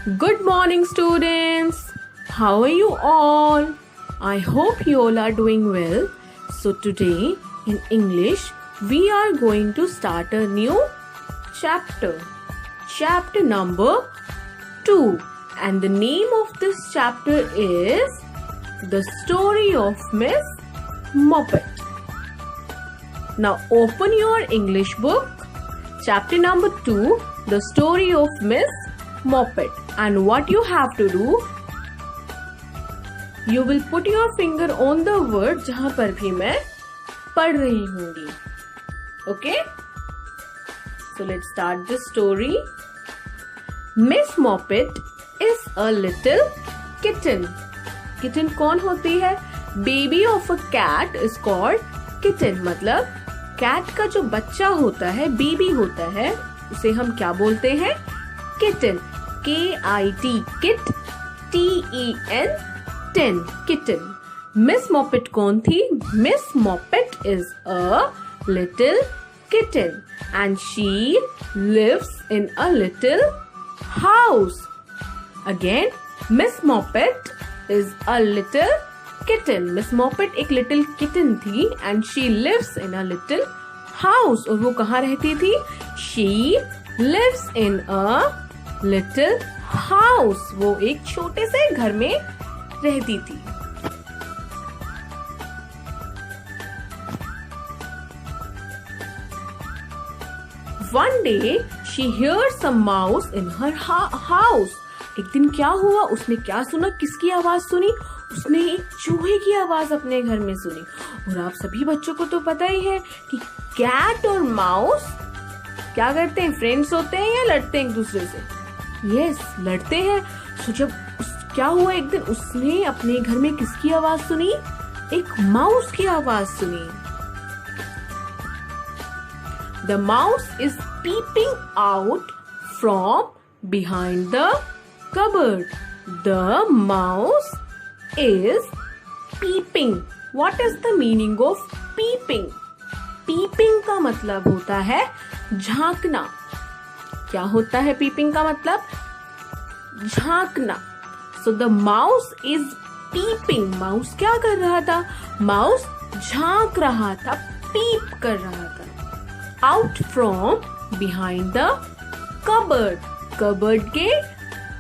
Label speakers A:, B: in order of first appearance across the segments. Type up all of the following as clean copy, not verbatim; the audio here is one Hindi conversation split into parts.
A: Good morning, students. How are you all? I hope you all are doing well. So, today in English, we are going to start a new chapter. Chapter number 2. And the name of this chapter is The Story of Miss Moppet. Now, open your English book. Chapter number 2. The Story of Miss Moppet. And what you have to do, you will put your finger on the word जहां पर भी मैं पढ़ रही हूँगी. Okay? So let's start the story. Miss Moppet is a little kitten. Kitten कौन होती है? Baby of a cat is called kitten. मतलब cat का जो बच्चा होता है, बेबी होता है, उसे हम क्या बोलते हैं? Kitten. K-I-T, kit, T-E-N, ten, kitten. Miss Moppet कौन थी? Miss Moppet is a little kitten and she lives in a little house. Again, Miss Moppet is a little kitten. Miss Moppet एक little kitten थी and she lives in a little house. और वो कहाँ रहती थी? She lives in a little house. वो एक छोटे से घर में रहती थी. One day she heard some mouse in her house. एक दिन क्या हुआ? उसने क्या सुना? किसकी आवाज सुनी? उसने एक चूहे की आवाज अपने घर में सुनी. और आप सभी बच्चों को तो पता ही है कि कैट और माउस क्या करते हैं? फ्रेंड्स होते हैं या लड़ते हैं एक दूसरे से? यस, लड़ते हैं. तो जब क्या हुआ, एक दिन उसने अपने घर में किसकी आवाज सुनी? एक माउस की आवाज सुनी. The mouse is peeping out from behind the cupboard. The mouse is peeping. What is the meaning of peeping? Peeping का मतलब होता है झांकना. क्या होता है peeping का मतलब? झांकना. So the mouse is peeping. Mouse क्या कर रहा था? Mouse झांक रहा था, peep कर रहा था. Out from behind the cupboard. Cupboard के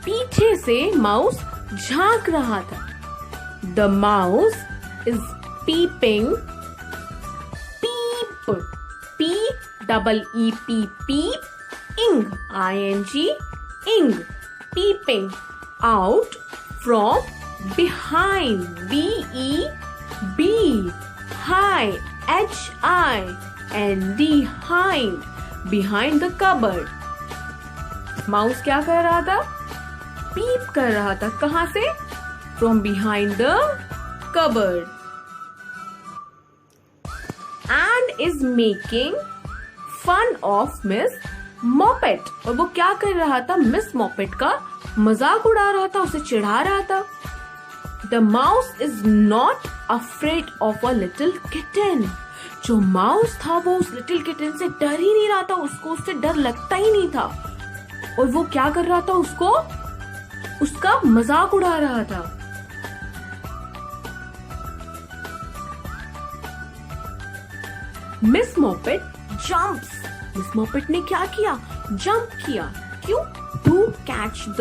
A: पीछे से mouse झांक रहा था. The mouse is peeping. Peep. P-E-E-P. Peep. Ing. I-N-G. Ing. Peeping. Out from behind. B-E-B. Hi. H-I-N-D. Hind. Behind the cupboard. Mouse क्या कर रहा था? पीप कर रहा था. कहां से? From behind the cupboard. And is making fun of Miss Moppet. और वो क्या कर रहा था? मिस मॉपेट का मजाक उड़ा रहा था, उसे चिढ़ा रहा था. The mouse is not afraid of a little kitten. जो माउस था वो उस लिटिल किटन से डर ही नहीं रहा था. उसको उससे डर लगता ही नहीं था. और वो क्या कर रहा था? उसको उसका मजाक उड़ा रहा था. Miss Moppet jumps. Miss Moppet ने क्या किया? जंप किया. क्यों? To catch the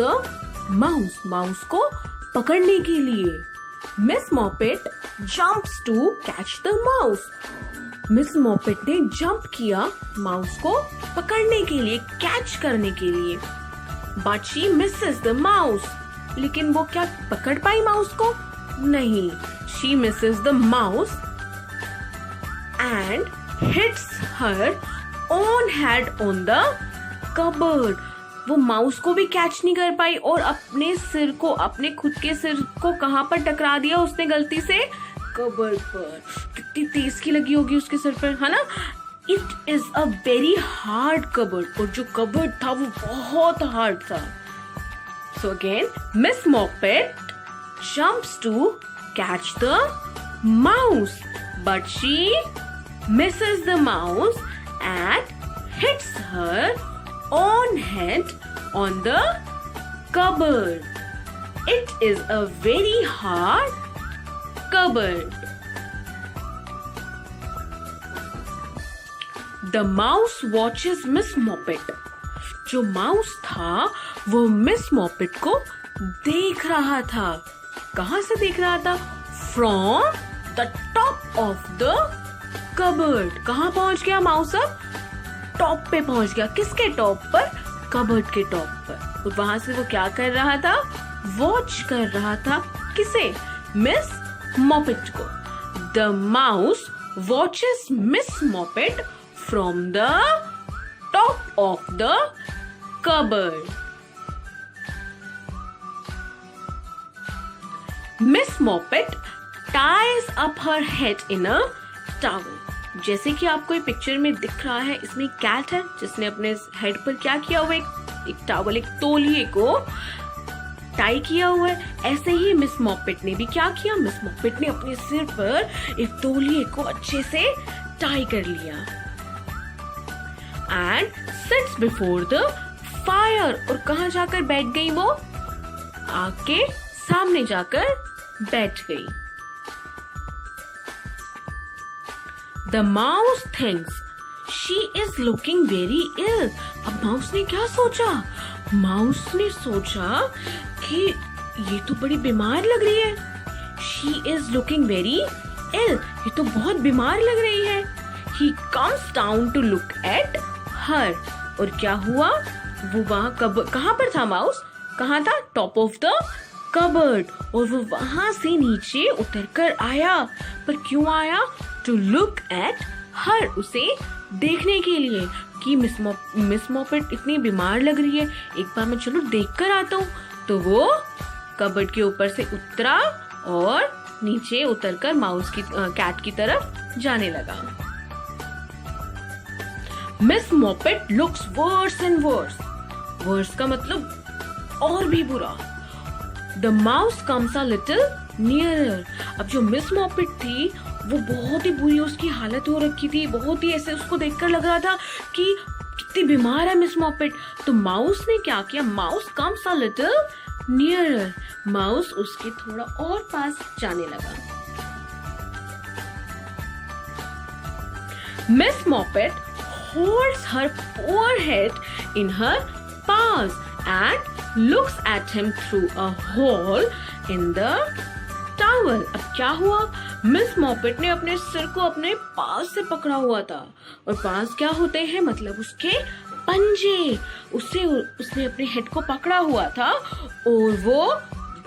A: mouse. Mouse को पकड़ने के लिए. Miss Moppet jumps to catch the mouse. Miss Moppet ने जंप किया माउस को पकड़ने के लिए, कैच करने के लिए. But she Mrs the mouse. लेकिन वो क्या पकड़ पाई माउस को? नहीं. She Mrs the mouse and hits her own head on the cupboard. वो माउस को भी कैच नहीं कर पाई और अपने सिर को, अपने खुद के सिर को कहां पर टकरा दिया उसने गलती से? कबर्ड पर. कितनी तेज की लगी होगी उसके सिर पर, है ना? It is a very hard cupboard. और जो कबर्ड था वो बहुत हार्ड था. So again Miss Moppet jumps to catch the mouse but she misses the mouse and hits her own head on the cupboard. It is a very hard cupboard. The mouse watches Miss Moppet. जो माउस था वो मिस मॉपेट को देख रहा था. कहां से देख रहा था? From the top of the cupboard. कहां पहुंच गया माउस? अब टॉप पे पहुंच गया. किसके टॉप पर? कबर्ड के टॉप पर. और वहां से वो क्या कर रहा था? वॉच कर रहा था. किसे? मिस मॉपेट को. The mouse watches Miss Moppet from the top of the cupboard. Miss Moppet ties up her head in a towel. जैसे कि आपको ये पिक्चर में दिख रहा है, इसमें कैट है जिसने अपने हेड पर क्या किया हुआ है? एक टावल, एक तौलिए को टाई किया हुआ है. ऐसे ही मिस मॉपेट ने भी क्या किया? मिस मॉपेट ने अपने सिर पर एक तौलिए को अच्छे से टाई कर लिया. And seats before the fire. और कहां जाकर बैठ गई वो? आग के सामने जाकर बैठ गई. The mouse thinks she is looking very ill. अब माउस ने क्या सोचा? माउस ने सोचा कि ये तो बड़ी बीमार लग रही है. She is looking very ill. ये तो बहुत बीमार लग रही है. He comes down to look at her. और क्या हुआ? वो वहां कहां पर था माउस? कहां था? Top of the cupboard. और वो वहां से नीचे उतर कर आया. पर क्यों आया? To look at her. उसे देखने के लिए कि मिस मॉपेट इतनी बीमार लग रही है. एक बार मैं चलो देख कर आता हूँ. तो वो कबर्ड के ऊपर से उतरा और नीचे उतरकर माउस की कैट की तरफ जाने लगा. Miss Moppet looks worse and worse. Worse का मतलब और भी बुरा. The mouse comes a little nearer. अब जो मिस मॉपेट थी वो बहुत ही बुरी उसकी हालत हो रखी थी. बहुत ही ऐसे उसको देखकर लग रहा था कि कितनी बीमार है मिस मॉपेट. तो माउस ने क्या किया? Mouse comes a little nearer. Mouse उसके थोड़ा और पास जाने लगा. Miss Moppet holds her poor head in her paws and looks at him through a hole in the towel. अब क्या हुआ? मिस मॉपेट ने अपने सिर को अपने पास से पकड़ा हुआ था. और पास क्या होते हैं? मतलब उसके पंजे. उसने अपने हेड को पकड़ा हुआ था और वो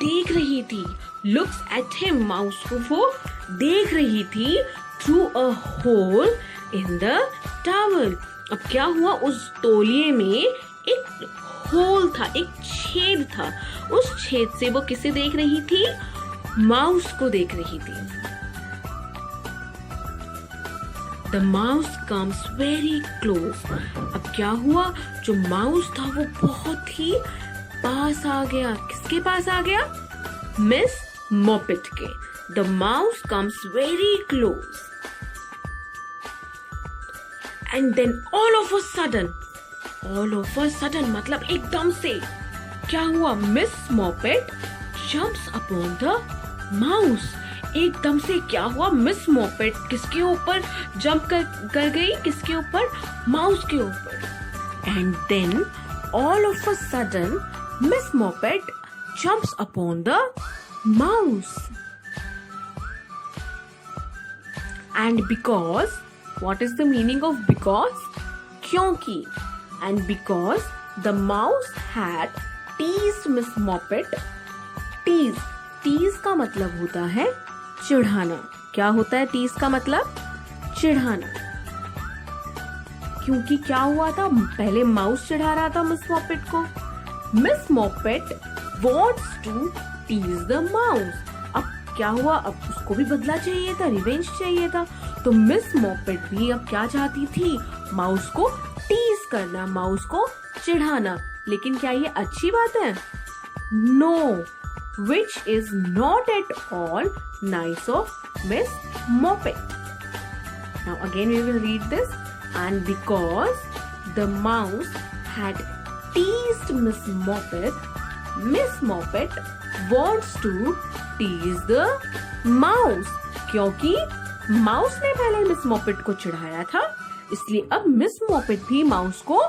A: देख रही थी. Looks at him. माउस को वो देख रही थी through a hole in the towel. अब क्या हुआ? उस तौलिए में एक होल था, एक छेद था. उस छेद से वो किसे देख रही थी? माउस को देख रही थी. The mouse comes very close. अब क्या हुआ? जो माउस था वो बहुत ही पास आ गया. किसके पास आ गया? मिस मॉपेट के. The mouse comes very close. And then all of a sudden मतलब एकदम से क्या हुआ? Miss Moppet jumps upon the mouse. एकदम से क्या हुआ? मिस मॉपेट किसके ऊपर जंप कर गई? किसके ऊपर? माउस के ऊपर. And then all of a sudden Miss Moppet jumps upon the mouse. And because, what is the meaning of because? क्योंकि. And because the mouse had teased Miss Moppet. Tease का मतलब होता है चिढ़ाना. क्या होता है टीज का मतलब? चिढ़ाना. क्योंकि क्या हुआ था? पहले माउस चिढ़ा रहा था मिस मॉपेट को. Miss Moppet wants to tease the mouse. अब क्या हुआ? अब उसको भी बदला चाहिए था, रिवेंज चाहिए था. तो मिस मॉपेट भी अब क्या चाहती थी? माउस को टीज करना, माउस को चिढ़ाना. लेकिन क्या ये अच्छी बात है? No. Which is not at all nice of Miss Moppet. Now again we will read this. And because the mouse had teased Miss Moppet, Miss Moppet wants to tease the mouse. क्योंकि माउस ने पहले मिस मॉपेट को चिढ़ाया था, इसलिए अब मिस मॉपेट भी माउस को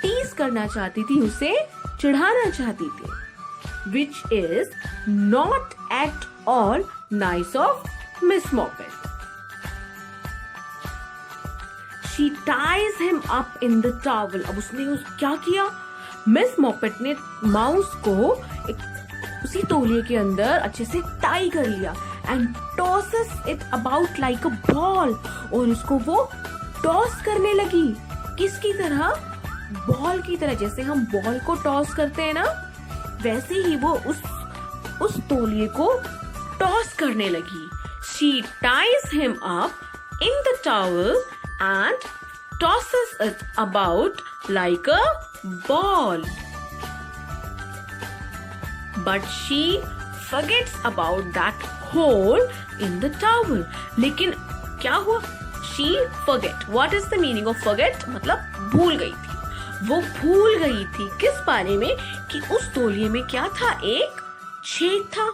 A: टीज करना चाहती थी, उसे चिढ़ाना चाहती थी. Which is not at all nice of Miss Moppet. She ties him up in the towel. अब उसने क्या किया? मिस मॉपेट ने माउस को उसी तौलिए के अंदर अच्छे से टाई कर लिया and tosses it about like a ball. और उसको वो टॉस करने लगी. किसकी तरह? बॉल की तरह. जैसे हम बॉल को टॉस करते हैं ना, वैसे ही वो उस तौलिए को टॉस करने लगी. She ties him up in the towel and tosses it about like a ball. But she forgets about that hole in the towel. लेकिन क्या हुआ? She forget. What is the meaning of forget? मतलब भूल गई थी. वो भूल गई थी किस बारे में? कि उस तौलिए में क्या था? एक छेद था.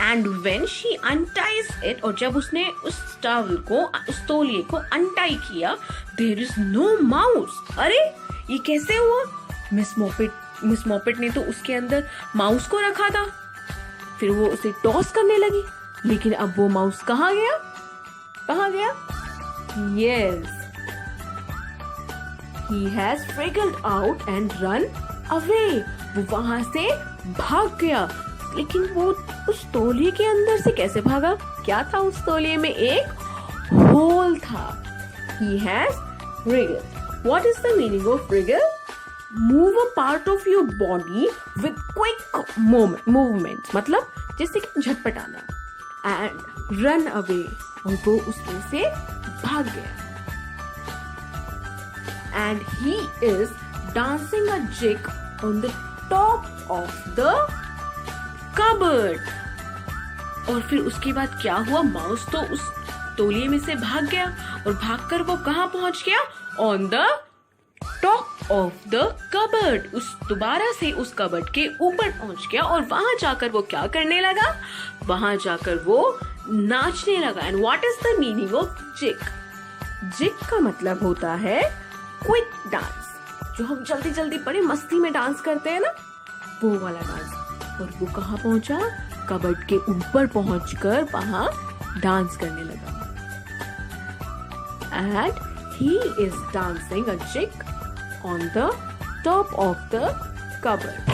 A: And when she unties it, और जब उसने उस टॉवल को, उस तौलिए को अनटाई किया, there is no mouse. अरे ये कैसे हुआ? मिस मॉपेट ने तो उसके अंदर माउस को रखा था. फिर वो उसे टॉस करने लगी. लेकिन अब वो माउस कहाँ गया? कहाँ गया? Yes, he has wriggled out and run away. वो वहां से भाग गया. लेकिन वो उस तौलिए के अंदर से कैसे भागा? क्या था उस तौलिए में? एक होल था. He has wriggled. What is the meaning of wriggle? Move a part of your body with quick movements. मतलब जैसे कि झटपटाना. And run away. और वो उसमें से भाग गया. And he is dancing a jig on the top of the cupboard. और फिर उसके बाद क्या हुआ? माउस तो उस तौलिए में से भाग गया और भागकर वो कहाँ पहुंच गया? On the top of the cupboard. दोबारा से उस कबर्ड के ऊपर पहुंच गया और वहां जाकर वो क्या करने लगा? वहां जाकर वो नाचने लगा. And what is the meaning of jig? Jig का मतलब होता है क्विक डांस. जो हम जल्दी जल्दी बड़े मस्ती में डांस करते हैं ना, वो वाला डांस. और वो कहाँ पहुंचा? कबर्ड के ऊपर पहुंचकर वहां डांस करने लगा. And he is dancing a jig on the top of the cupboard.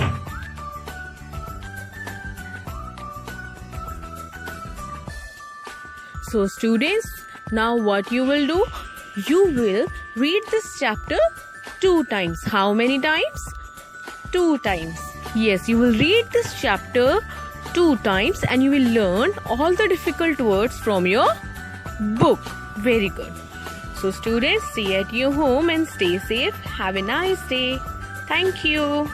A: So students, now what you will do? You will read this chapter 2 times. How many times? 2 times. Yes, you will read this chapter 2 times and you will learn all the difficult words from your book. Very good. So students, stay at your home and stay safe. Have a nice day. Thank you.